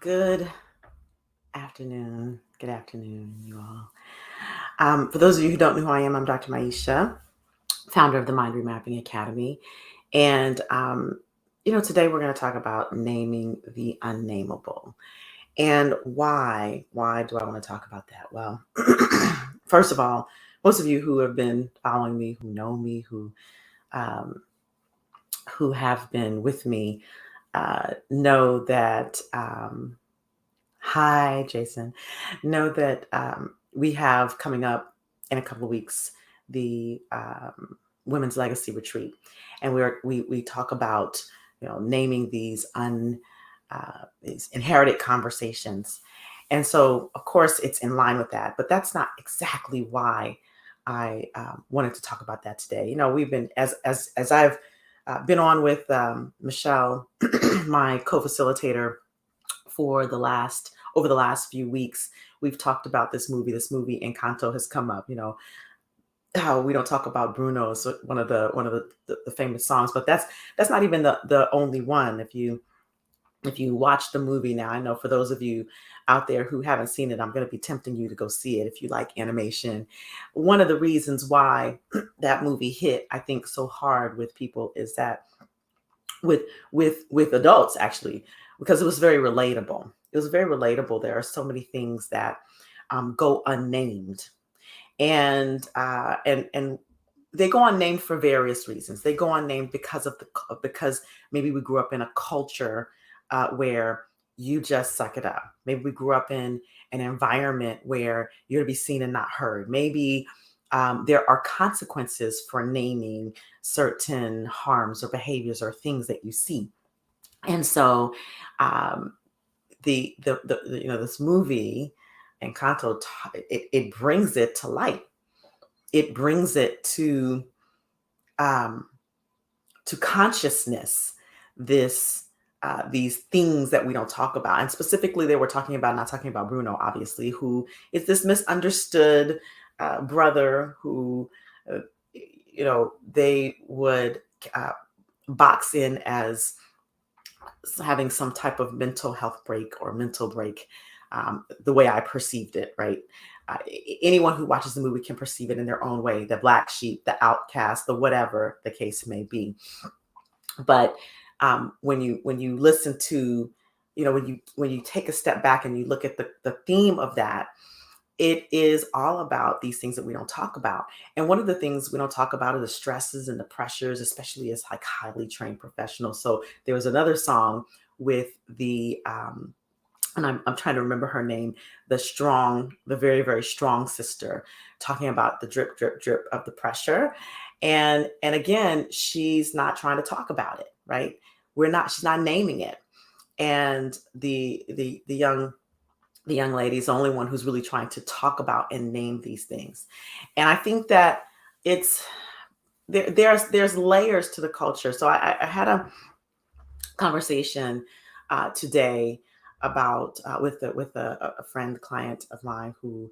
Good afternoon. Good afternoon, you all. For those of you who don't know who I am, I'm Dr. Maiysha, founder of the Mind ReMapping Academy. And, today we're going to talk about naming the unnamable. And why? Why do I want to talk about that? Well, first of all, most of you who have been following me, who know me, um, who have been with me, know that. Hi, Jason. Know that we have coming up in a couple of weeks the Women's Legacy Retreat, and we talk about naming these inherited conversations, and so of course it's in line with that, but that's not exactly why I wanted to talk about that today. We've been as I've been on with Michelle, my co-facilitator for the last over the last few weeks. We've talked about this movie Encanto has come up. How we don't talk about Bruno is one of the famous songs, but that's not even the only one. If you watch the movie now, I know for those of you out there who haven't seen it, I'm going to be tempting you to go see it if you like animation. One of the reasons why that movie hit, I think, so hard with people is that with with adults, actually, because it was very relatable. It was very relatable. There are so many things that go unnamed, and they go unnamed for various reasons. They go unnamed because maybe we grew up in a culture where you just suck it up. Maybe we grew up in an environment where you're to be seen and not heard. Maybe there are consequences for naming certain harms or behaviors or things that you see. And so um, this movie Encanto, it brings it to light. It brings it um, to consciousness, this these things that we don't talk about. And specifically, they were talking about not talking about Bruno, obviously, who is this misunderstood brother who, they would uh, box in as having some type of mental health break or mental break, the way I perceived it, right? Anyone who watches the movie can perceive it in their own way, the black sheep, the outcast, the whatever the case may be. But when you listen to, when you take a step back and you look at the theme of that, it is all about these things that we don't talk about. And one of the things we don't talk about are the stresses and the pressures, especially as like highly trained professionals. So there was another song with and I'm trying to remember her name, the very, very strong sister, talking about the drip, drip, drip of the pressure. And again, she's not trying to talk about it, right? She's not naming it. And the young lady is the only one who's really trying to talk about and name these things. And I think that it's there's layers to the culture. So I had a conversation today about with a friend client of mine who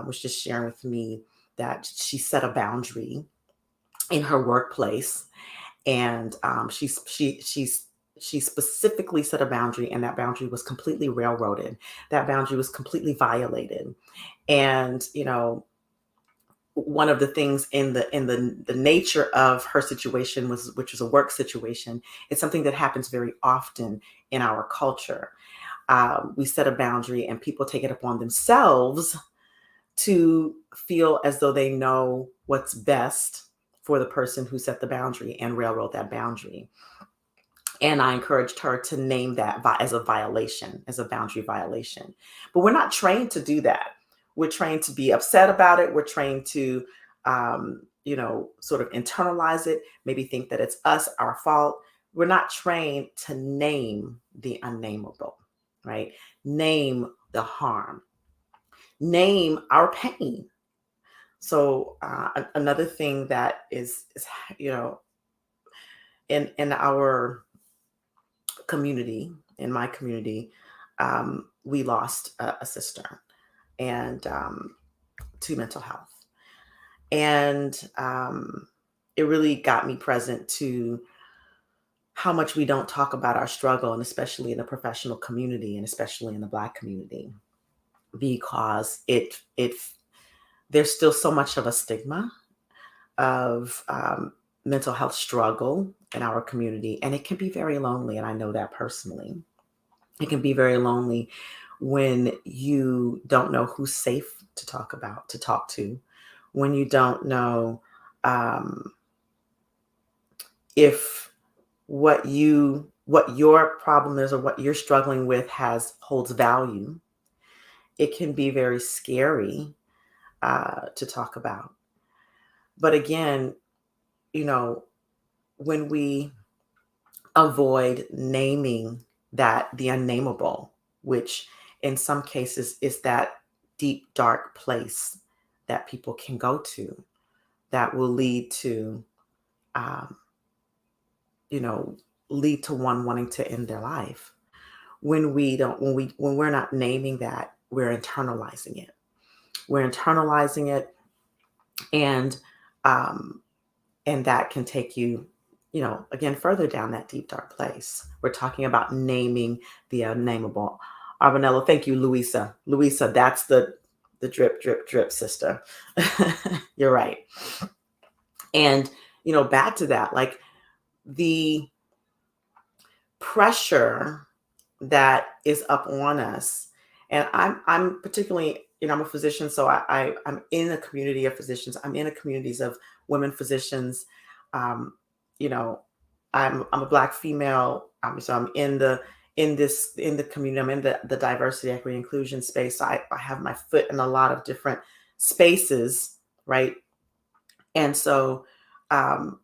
was just sharing with me that she set a boundary in her workplace, and she specifically set a boundary, and that boundary was completely railroaded. That boundary was completely violated. And one of the things in the nature of her situation was, which was a work situation, it's something that happens very often in our culture. We set a boundary and people take it upon themselves to feel as though they know what's best for the person who set the boundary and railroad that boundary. And I encouraged her to name that as a violation, as a boundary violation. But we're not trained to do that. We're trained to be upset about it. We're trained to, sort of internalize it, maybe think that it's us, our fault. We're not trained to name the unnamable, right? Name the harm, name our pain. So another thing that is you know in our community, in my community, we lost a sister and to mental health. And it really got me present to how much we don't talk about our struggle, and especially in the professional community and especially in the Black community, because there's still so much of a stigma of mental health struggle in our community, and it can be very lonely, and I know that personally. It can be very lonely when you don't know who's safe to talk to, when you don't know um, if what your problem is or what you're struggling with has holds value. It can be very scary to talk about. But again, you know, when we avoid naming that the unnameable, which in some cases is that deep, dark place that people can go to that will um, you know, lead to one wanting to end their life. When we're not naming that, we're internalizing it. We're internalizing it, and um, and that can take you, again, further down that deep dark place. We're talking about naming the unnameable. Arbanello, thank you, Louisa. Louisa, that's the drip drip drip sister. You're right. And back to that, like the pressure that is up on us. And I'm particularly, I'm a physician, so I'm in a community of physicians. I'm in a communities of women physicians. Um, you know, I'm a Black female, so I'm in the community. I'm in the diversity, equity, inclusion space. So I have my foot in a lot of different spaces, right? And so um,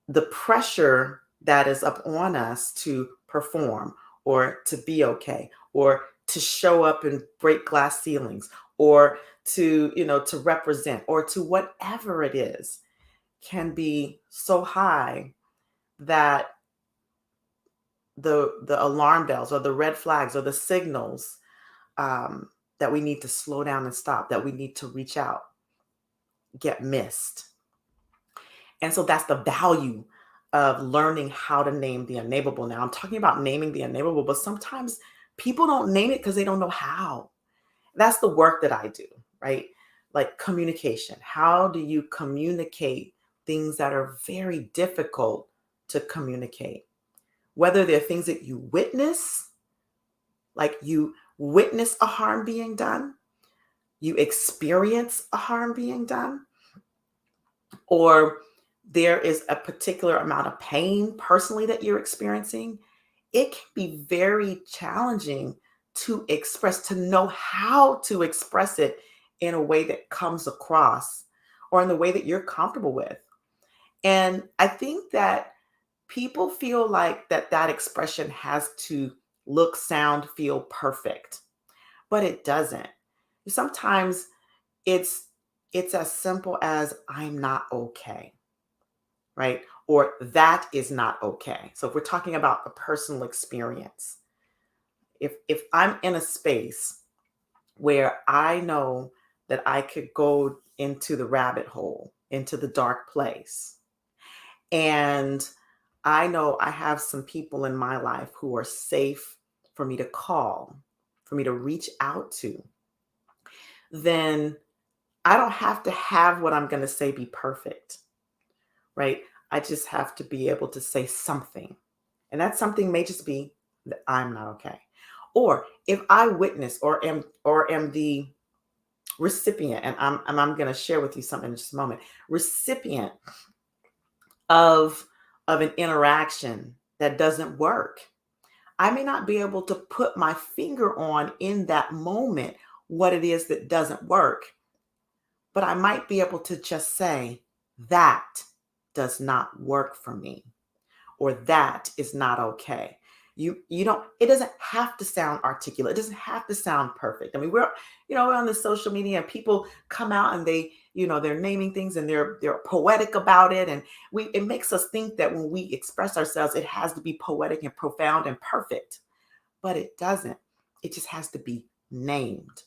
the pressure that is up on us to perform or to be okay or to show up and break glass ceilings or to represent or to whatever it is can be so high that the alarm bells or the red flags or the signals that we need to slow down and stop, that we need to reach out, get missed. And so that's the value of learning how to name the unnameable. Now, I'm talking about naming the unnameable, but sometimes people don't name it because they don't know how. That's the work that I do, right? Like communication. How do you communicate things that are very difficult to communicate? Whether they're things that you witness, like you witness a harm being done, you experience a harm being done, or there is a particular amount of pain personally that you're experiencing, it can be very challenging to express, to know how to express it in a way that comes across or in the way that you're comfortable with. And I think that people feel like that expression has to look, sound, feel perfect, but it doesn't. Sometimes it's it's as simple as I'm not okay, right? Or that is not okay. So if we're talking about a personal experience, if I'm in a space where I know that I could go into the rabbit hole, into the dark place, and I know I have some people in my life who are safe for me to call, for me to reach out to, then I don't have to have what I'm going to say be perfect, right? I just have to be able to say something. And that something may just be that I'm not okay. Or if I witness or am the recipient, and I'm going to share with you something in just a moment, recipient of an interaction that doesn't work, I may not be able to put my finger on in that moment what it is that doesn't work, but I might be able to just say that does not work for me, or that is not okay. You don't, it doesn't have to sound articulate. It doesn't have to sound perfect. I mean, we're on the social media and people come out and they're naming things and they're poetic about it. And it makes us think that when we express ourselves, it has to be poetic and profound and perfect. But it doesn't. It just has to be named.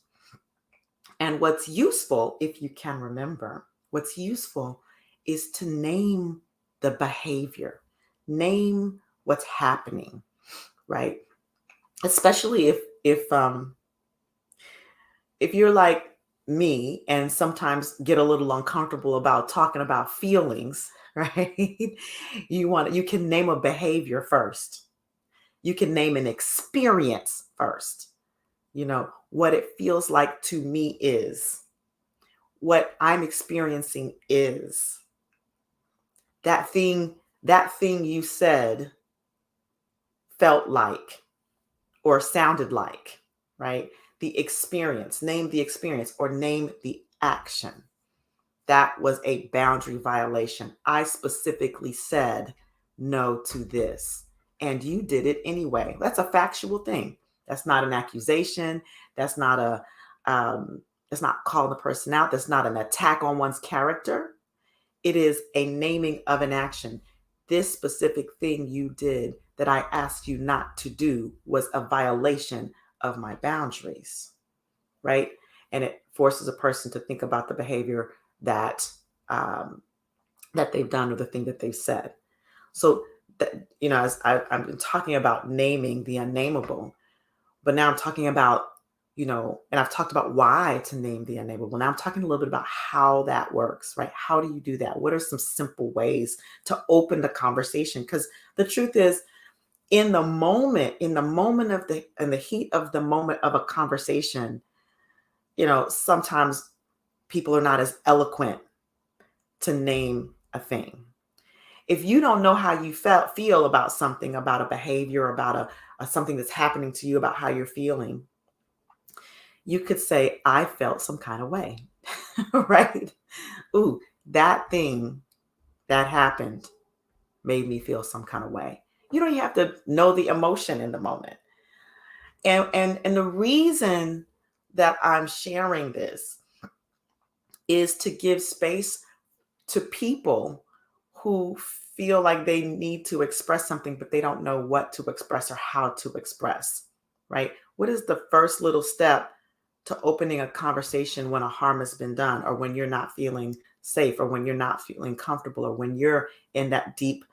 And what's useful, if you can remember, what's useful is to name the behavior, name what's happening, right? Especially if you're like me and sometimes get a little uncomfortable about talking about feelings, right? You can name a behavior first. You can name an experience first. What it feels like to me is what I'm experiencing is that thing you said felt like or sounded like, right? The experience, name the experience or name the action. That was a boundary violation. I specifically said no to this, and you did it anyway. That's a factual thing. That's not an accusation. That's not a that's not calling the person out. That's not an attack on one's character. It is a naming of an action. This specific thing you did that I asked you not to do was a violation of my boundaries, right? And it forces a person to think about the behavior that um, that they've done or the thing that they've said. So that as I've been talking about naming the unnameable, but now I'm talking about and I've talked about why to name the unnameable. Now I'm talking a little bit about how that works, right? How do you do that? What are some simple ways to open the conversation? Because the truth is, in the moment of in the heat of the moment of a conversation, sometimes people are not as eloquent to name a thing. If you don't know how you feel about something, about a behavior, about something that's happening to you, about how you're feeling, you could say, I felt some kind of way, right? Ooh, that thing that happened made me feel some kind of way. You have to know the emotion in the moment. And the reason that I'm sharing this is to give space to people who feel like they need to express something, but they don't know what to express or how to express, right? What is the first little step to opening a conversation when a harm has been done, or when you're not feeling safe, or when you're not feeling comfortable, or when you're in that deep,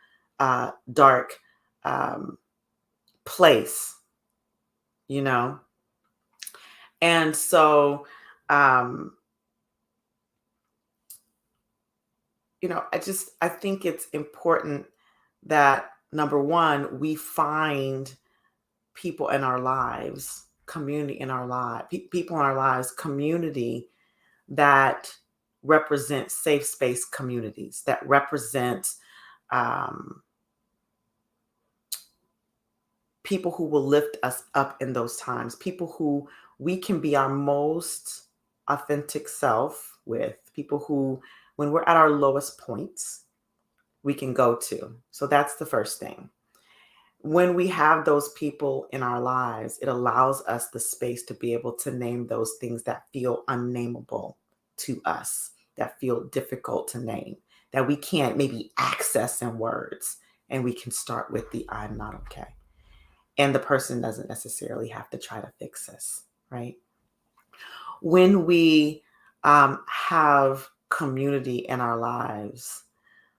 dark place, you know? And so, um, I think it's important that number one, we find people in our lives, community in our lives, people in our lives, community that represent safe space communities, that represent um, people who will lift us up in those times, people who we can be our most authentic self with, people who, when we're at our lowest points, we can go to. So that's the first thing. When we have those people in our lives, it allows us the space to be able to name those things that feel unnameable to us, that feel difficult to name, that we can't maybe access in words. And we can start with the I'm not okay. And the person doesn't necessarily have to try to fix us, right? When we have community in our lives,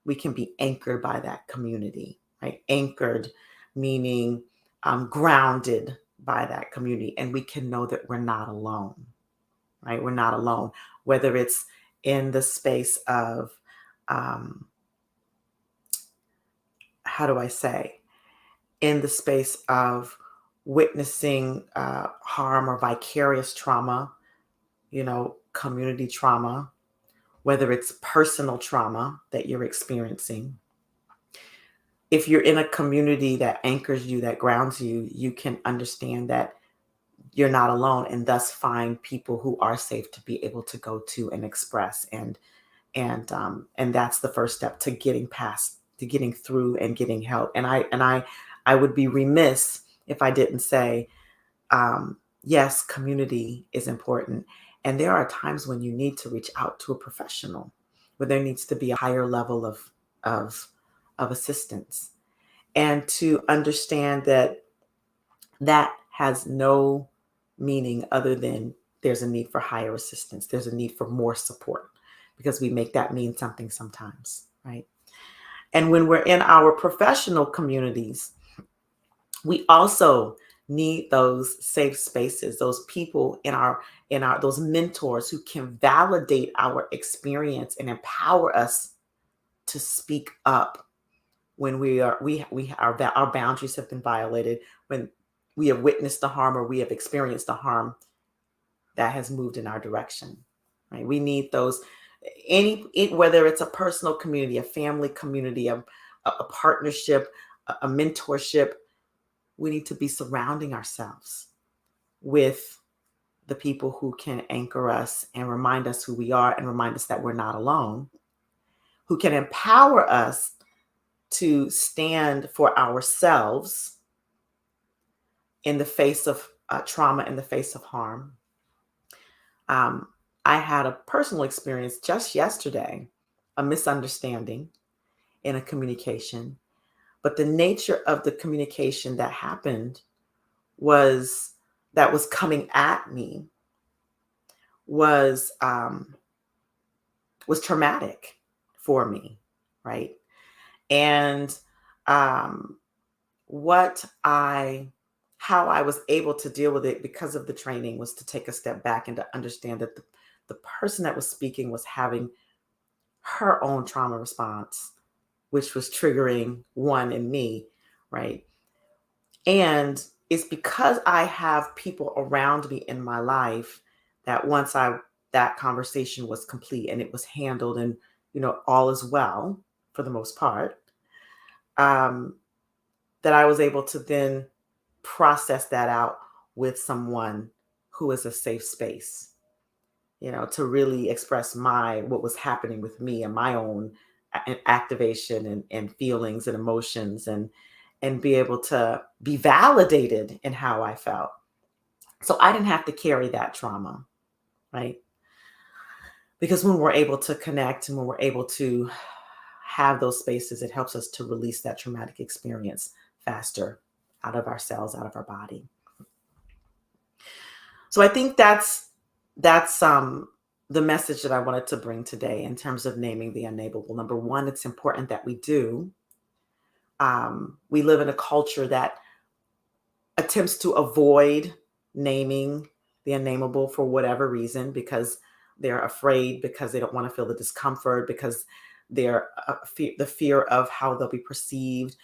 we can be anchored by that community, right? Anchored, meaning grounded by that community. And we can know that we're not alone, right? We're not alone, whether it's in the space of, how do I say, in the space of witnessing harm or vicarious trauma, community trauma, whether it's personal trauma that you're experiencing. If you're in a community that anchors you, that grounds you, you can understand that you're not alone, and thus find people who are safe to be able to go to and express. And that's the first step to getting past, to getting through and getting help. And I would be remiss if I didn't say, yes, community is important. And there are times when you need to reach out to a professional, where there needs to be a higher level of, of assistance. And to understand that that has no meaning other than there's a need for higher assistance. There's a need for more support, because we make that mean something sometimes, right? And when we're in our professional communities, We also need those safe spaces, those people in our those mentors who can validate our experience and empower us to speak up when our boundaries have been violated, when we have witnessed the harm or we have experienced the harm that has moved in our direction. Right? We need those whether it's a personal community, a family community, a partnership, a mentorship. We need to be surrounding ourselves with the people who can anchor us and remind us who we are and remind us that we're not alone, who can empower us to stand for ourselves in the face of trauma, in the face of harm. Um, I had a personal experience just yesterday, a misunderstanding in a communication, but the nature of the communication that happened was that was coming at me was um, was traumatic for me, right? And um, what I how I was able to deal with it because of the training was to take a step back and to understand that the person that was speaking was having her own trauma response, which was triggering one in me, right? And it's because I have people around me in my life that once I that conversation was complete and it was handled and all is well for the most part, um, that I was able to then process that out with someone who is a safe space, to really express what was happening with me and my own activation and feelings and emotions and be able to be validated in how I felt. So I didn't have to carry that trauma, right? Because when we're able to connect and when we're able to have those spaces, it helps us to release that traumatic experience faster out of ourselves, out of our body. So I think that's the message that I wanted to bring today in terms of naming the unnameable. Number one, it's important that we do. We live in a culture that attempts to avoid naming the unnameable for whatever reason, because they're afraid, because they don't want to feel the discomfort, because they're the fear of how they'll be perceived,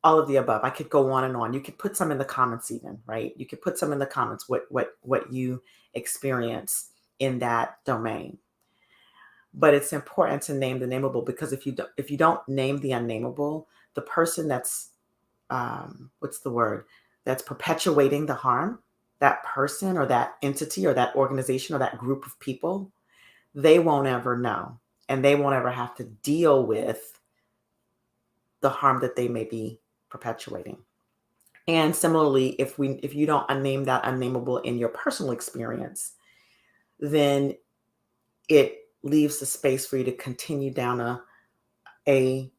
all of the above. I could go on and on. You could put some in the comments even, right? You could put some in the comments what you experience in that domain. But it's important to name the nameable, because if you don't name the unnameable, the person that's what's the word, that's perpetuating the harm, that person or that entity or that organization or that group of people, they won't ever know, and they won't ever have to deal with the harm that they may be perpetuating. And similarly, if you don't name that unnameable in your personal experience, then it leaves the space for you to continue down a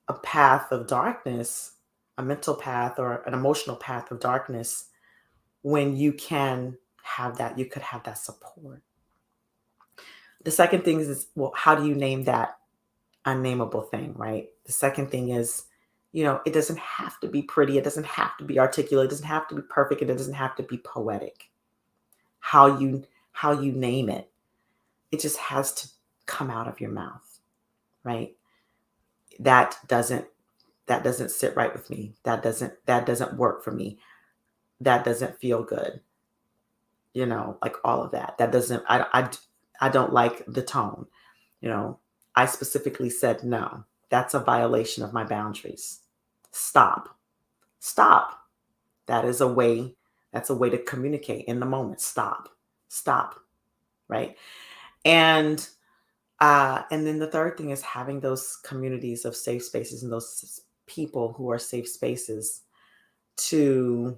a path of darkness, a mental path or an emotional path of darkness, when you could have that support. The second thing is, well, how do you name that unnameable thing, right? The second thing is, it doesn't have to be pretty, it doesn't have to be articulate, it doesn't have to be perfect, and it doesn't have to be poetic. How you name it, it just has to come out of your mouth, right? That doesn't that doesn't sit right with me. That doesn't work for me. That doesn't feel good. Like all of that. That doesn't I don't like the tone. You know, I specifically said no. That's a violation of my boundaries. Stop. Stop. That is a way that's a way to communicate in the moment. Stop. Stop, right? And and then the third thing is having those communities of safe spaces and those people who are safe spaces to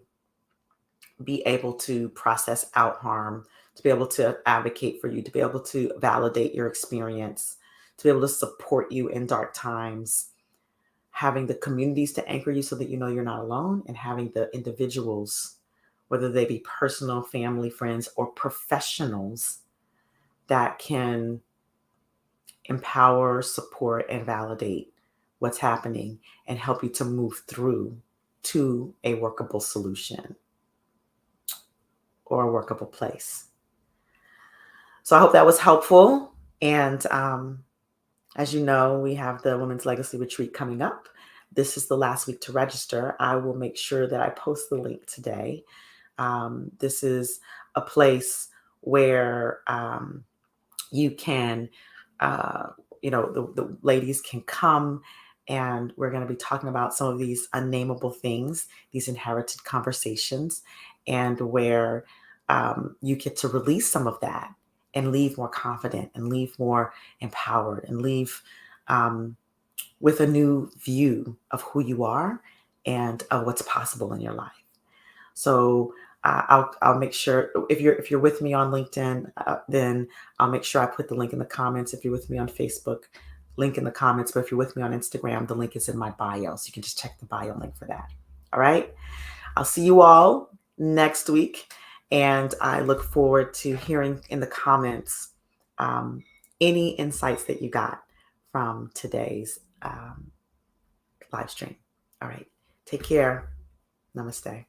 be able to process out harm, to be able to advocate for you, to be able to validate your experience, to be able to support you in dark times, having the communities to anchor you so that you know you're not alone, and having the individuals, whether they be personal, family, friends, or professionals, that can empower, support, and validate what's happening and help you to move through to a workable solution or a workable place. So I hope that was helpful. And as you know, we have the Women's Legacy Retreat coming up. This is the last week to register. I will make sure that I post the link today. This is a place where you can, uh, the ladies can come, and we're going to be talking about some of these unnameable things, these inherited conversations, and where you get to release some of that and leave more confident and leave more empowered and leave with a new view of who you are and of what's possible in your life. So I'll make sure if you're with me on LinkedIn, then I'll make sure I put the link in the comments. If you're with me on Facebook, link in the comments. But if you're with me on Instagram, the link is in my bio, so you can just check the bio link for that. All right. I'll see you all next week, and I look forward to hearing in the comments any insights that you got from today's live stream. All right. Take care. Namaste.